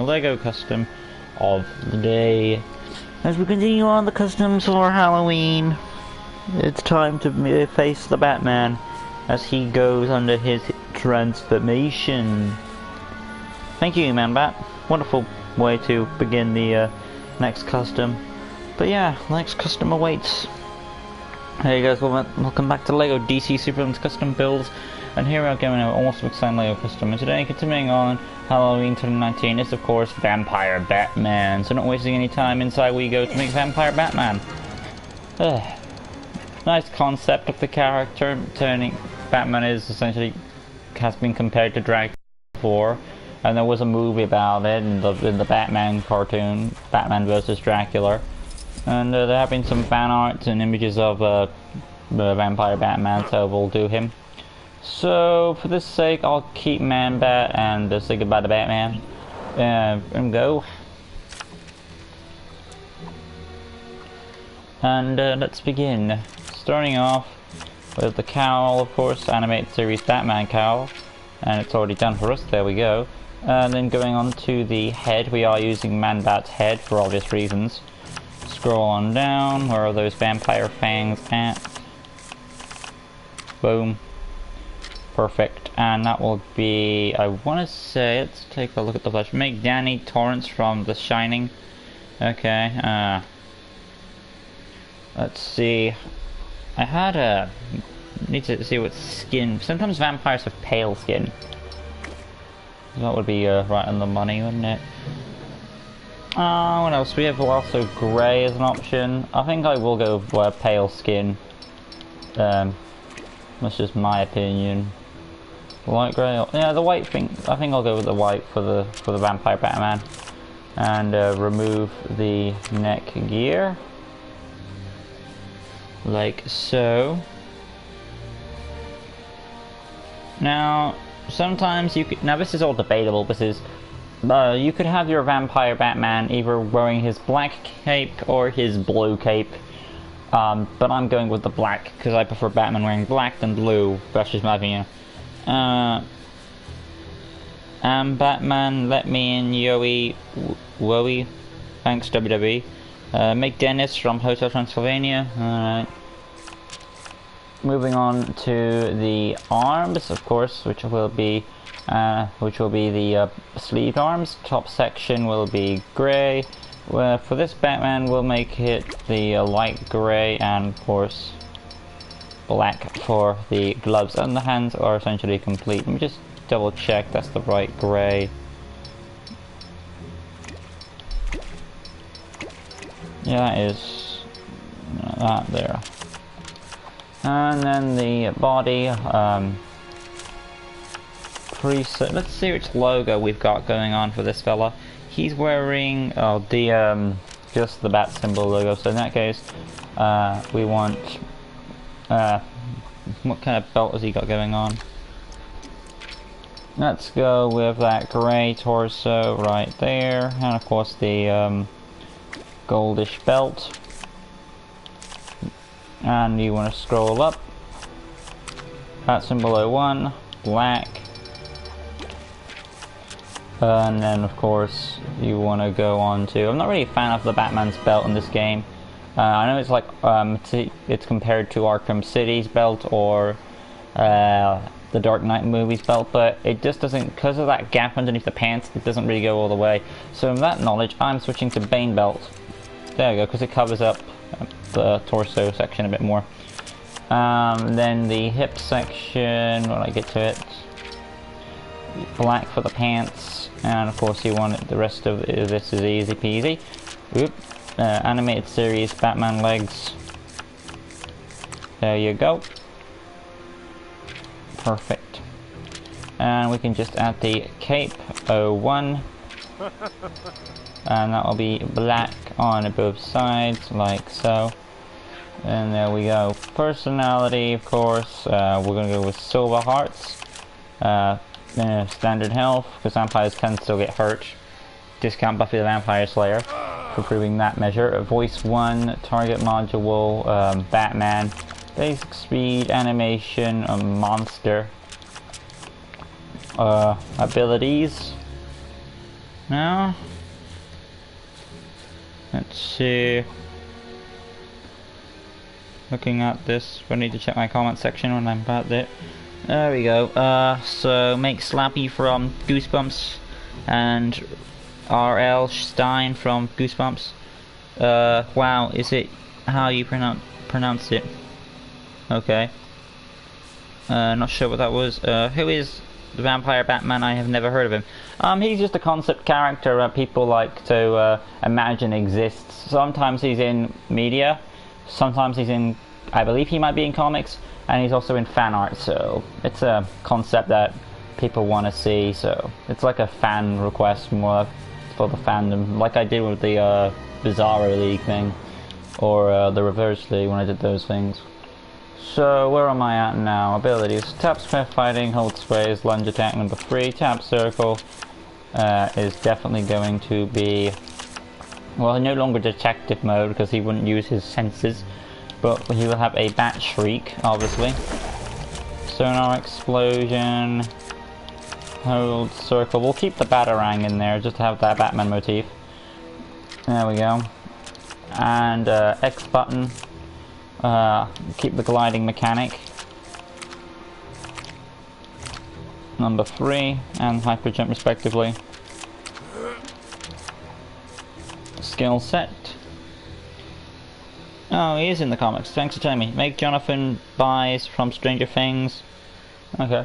Lego custom of the day. As we continue on the customs for Halloween, it's time to face the Batman as he goes under his transformation. Thank you, Man-Bat. Wonderful way to begin the next custom. But yeah, next custom awaits. Hey guys, welcome back to LEGO DC Superman's custom builds. And here we are going over awesome exciting LEGO custom. And today, continuing on Halloween 2019, is of course Vampire Batman. So not wasting any time, inside we go to make Vampire Batman. Nice concept of the character. Batman is essentially has been compared to Dracula before, and there was a movie about it in the Batman cartoon, Batman vs Dracula. And there have been some fan art and images of Vampire Batman, so we'll do him. So for this sake, I'll keep Man-Bat and say goodbye to Batman. And go. And let's begin. Starting off with the cowl, of course, animated series Batman cowl. And it's already done for us, there we go. And then going on to the head, we are using Man-Bat's head for obvious reasons. Scroll on down, where are those vampire fangs at? Boom. Perfect, and that will be, I want to say, let's take a look at the flesh. Make Danny Torrance from The Shining. Okay, let's see. I had need to see what skin. Sometimes vampires have pale skin. That would be right on the money, wouldn't it? What else? We have also grey as an option. I think I will go with pale skin. That's just my opinion. Light grey, yeah, the white thing. I think I'll go with the white for the Vampire Batman, and remove the neck gear, like so. Now, sometimes you could. Now this is all debatable. This is. You could have your Vampire Batman either wearing his black cape or his blue cape. But I'm going with the black because I prefer Batman wearing black than blue. That's just my opinion. Batman, let me in, Yoey, Woey. Thanks, WWE. Make Dennis from Hotel Transylvania. Alright. Moving on to the arms, of course, which will be the sleeved arms. Top section will be grey. For this Batman, we'll make it the light grey, and of course black for the gloves, and the hands are essentially complete. Let me just double check that's the right grey. Yeah, that is that there. And then the body preset. Let's see which logo we've got going on for this fella. He's wearing just the bat symbol logo. So in that case, we want what kind of belt has he got going on? Let's go with that grey torso right there, and of course the goldish belt. And you want to scroll up. Bat symbol 01, black. And then of course you want to go on to, I'm not really a fan of the Batman's belt in this game. I know it's like it's compared to Arkham City's belt or the Dark Knight movie's belt, but it just doesn't, because of that gap underneath the pants, it doesn't really go all the way. So with that knowledge, I'm switching to Bane belt. There we go, because it covers up the torso section a bit more. Then the hip section, when I get to it, black for the pants, and of course you want it, the rest of this is easy peasy. Oop. Animated series Batman legs. There you go. Perfect. And we can just add the cape 01. And that will be black on both sides, like so. And there we go. Personality, of course, we're going to go with Silver Hearts. Standard health, because vampires can still get hurt. Discount Buffy the Vampire Slayer for proving that measure. Voice 1, target module, Batman, basic speed, animation, monster, abilities, No? Let's see. Looking at this, I need to check my comment section when I'm about it. There we go. So make Slappy from Goosebumps and R.L. Stein from Goosebumps. Wow, is it how you pronounce it? Okay. Not sure what that was. Who is the Vampire Batman? I have never heard of him. He's just a concept character that people like to imagine exists. Sometimes he's in media, sometimes he's in, I believe he might be in comics, and he's also in fan art, so it's a concept that people want to see, so it's like a fan request more for the fandom, like I did with the Bizarro League thing, or the Reverse League when I did those things. So where am I at now? Abilities. Tap square fighting, hold squares, lunge attack number 3, tap circle is definitely going to be, well, no longer detective mode because he wouldn't use his senses, but he will have a bat shriek, obviously. Sonar explosion, hold circle. We'll keep the Batarang in there just to have that Batman motif. There we go. And X button. Keep the gliding mechanic. Number 3 and hyper jump respectively. Skill set. Oh, he is in the comics. Thanks for telling me. Make Jonathan buys from Stranger Things. Okay.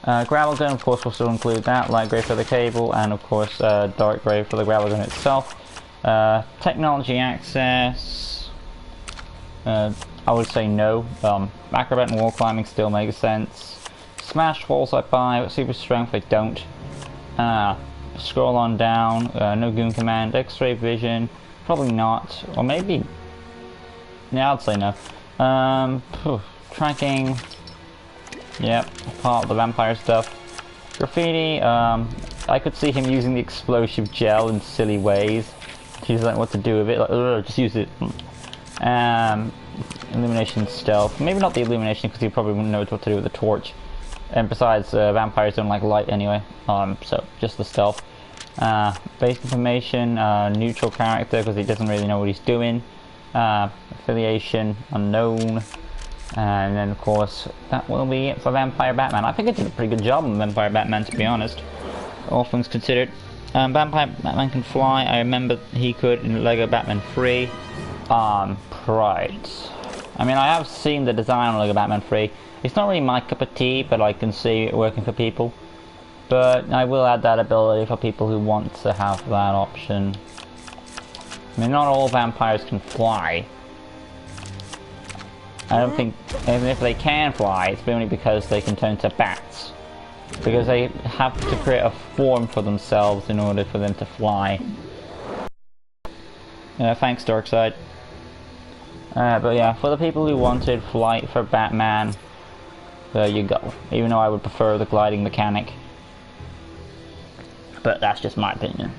Gravel gun, of course, will still include that. Light grey for the cable, and of course, dark grey for the gravel gun itself. Technology access. I would say no. Acrobat and wall climbing still makes sense. Smash walls I buy, but super strength I don't. Scroll on down, no goon command. X-ray vision, probably not. Or maybe, yeah, I'd say no. Tracking, yep, part of the vampire stuff. Graffiti, I could see him using the explosive gel in silly ways. He's like, what to do with it, like, just use it. Illumination stealth. Maybe not the illumination because he probably wouldn't know what to do with the torch. And besides, vampires don't like light anyway. So just the stealth. Base information, neutral character because he doesn't really know what he's doing. Affiliation, unknown. And then of course, that will be it for Vampire Batman. I think it did a pretty good job on Vampire Batman, to be honest. All things considered. Vampire Batman can fly. I remember he could in Lego Batman 3. Right. I mean, I have seen the design on Lego Batman 3. It's not really my cup of tea, but I can see it working for people. But I will add that ability for people who want to have that option. I mean, not all vampires can fly. I don't think, even if they can fly, it's only because they can turn to bats. Because they have to create a form for themselves in order for them to fly. Thanks, Darkseid. But yeah, for the people who wanted flight for Batman, there you go. Even though I would prefer the gliding mechanic. But that's just my opinion.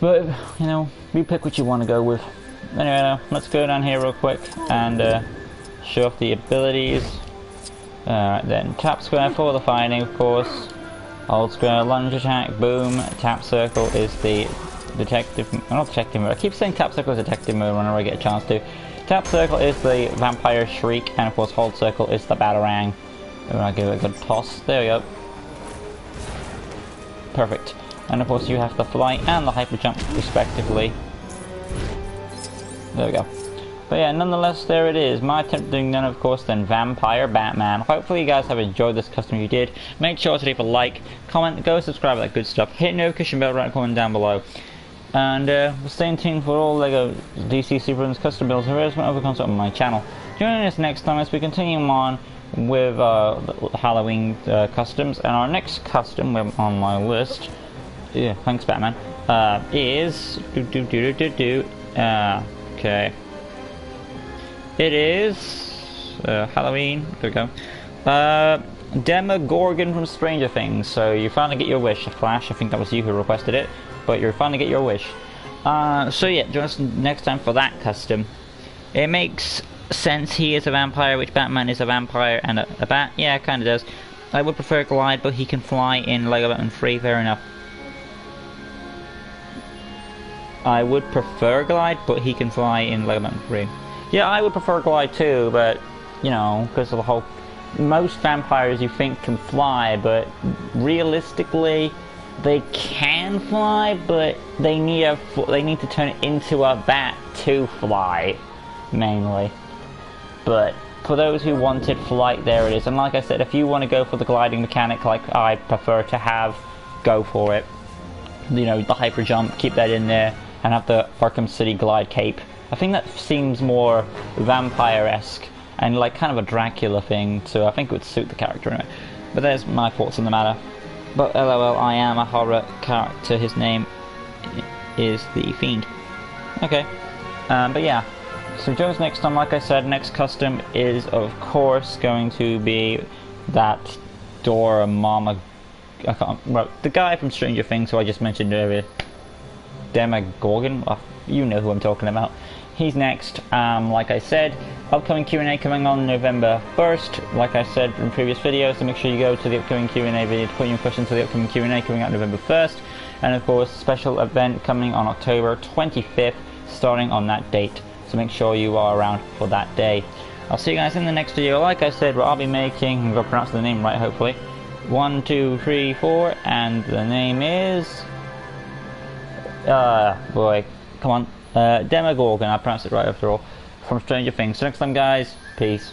But, you know, you pick what you want to go with. Anyway, let's go down here real quick and show off the abilities. Then tap square for the fighting, of course. Hold square, lunge attack, boom. Tap circle is the detective, not detective mode. I keep saying tap circle is detective mode whenever I get a chance to. Tap circle is the vampire shriek, and of course hold circle is the Batarang. I'm gonna give it a good toss. There we go. Perfect. And of course you have the flight and the hyper jump respectively. There we go. But yeah, nonetheless, there it is. My attempt at doing none, of course, then Vampire Batman. Hopefully you guys have enjoyed this custom. If you did, make sure to leave a like, comment, go subscribe, that good stuff. Hit notification bell right comment down below. And we'll stay tuned for all LEGO DC Supervillains custom builds and various other content on my channel. Join us next time as we continue on with Halloween customs. And our next custom on my list, yeah, thanks Batman, is okay. It is Halloween. There we go. Demogorgon from Stranger Things. So you finally get your wish, Flash. I think that was you who requested it, but you're finally get your wish. So yeah, join us next time for that custom. It makes sense. He is a vampire, which Batman is a vampire and a bat. Yeah, it kind of does. I would prefer glide, but he can fly in Lego Batman 3. Fair enough. I would prefer Glide, but he can fly in Lego Batman 3. Yeah, I would prefer Glide too, but, you know, because of the whole... Most vampires you think can fly, but realistically, they can fly, but they need to turn it into a bat to fly, mainly. But for those who wanted flight, there it is. And like I said, if you want to go for the gliding mechanic like I prefer to have, go for it. You know, the hyper jump, keep that in there, and have the Arkham City glide cape. I think that seems more vampire-esque and like kind of a Dracula thing, so I think it would suit the character anyway. But there's my thoughts on the matter. But LOL, I am a horror character. His name is the Fiend. Okay, but yeah. So join us next time. Like I said, next custom is of course going to be that Dormammu. Well, the guy from Stranger Things who I just mentioned earlier, Demogorgon. You know who I'm talking about. He's next. Like I said, upcoming Q&A coming on November 1st. Like I said in previous videos, so make sure you go to the upcoming Q&A video to put your questions to the upcoming Q&A coming out November 1st. And of course, special event coming on October 25th, starting on that date. So make sure you are around for that day. I'll see you guys in the next video. Like I said, I'll be making, I'm going to pronounce the name right hopefully, 1, 2, 3, 4, and the name is... boy, come on. Demogorgon, I pronounced it right after all, from Stranger Things. So next time guys, peace.